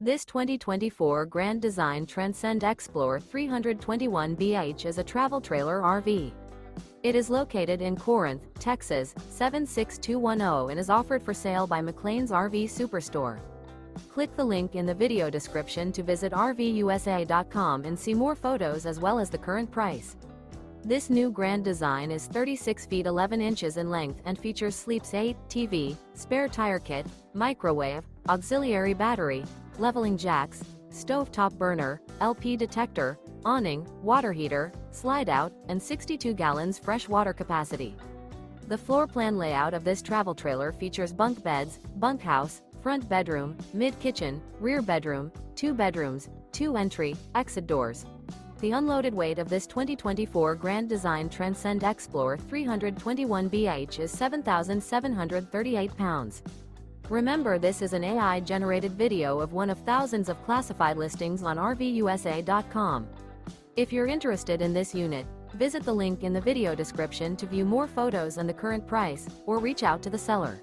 This 2024 Grand Design Transcend Xplor 321BH is a travel trailer RV. It is located in Corinth, Texas, 76210 and is offered for sale by McClain's RV Superstore. Click the link in the video description to visit RVUSA.com and see more photos as well as the current price. This new Grand Design is 36 feet 11 inches in length and features Sleeps 8, TV, spare tire kit, microwave, auxiliary battery, leveling jacks, stovetop burner, LP detector, awning, water heater, slide-out, and 62 gallons fresh water capacity. The floor plan layout of this travel trailer features bunk beds, bunkhouse, front bedroom, mid-kitchen, rear bedroom, 2 bedrooms, 2 entry, exit doors. The unloaded weight of this 2024 Grand Design Transcend Xplor 321BH is 7,738 pounds. Remember, this is an AI-generated video of one of thousands of classified listings on RVUSA.com. If you're interested in this unit, visit the link in the video description to view more photos and the current price, or reach out to the seller.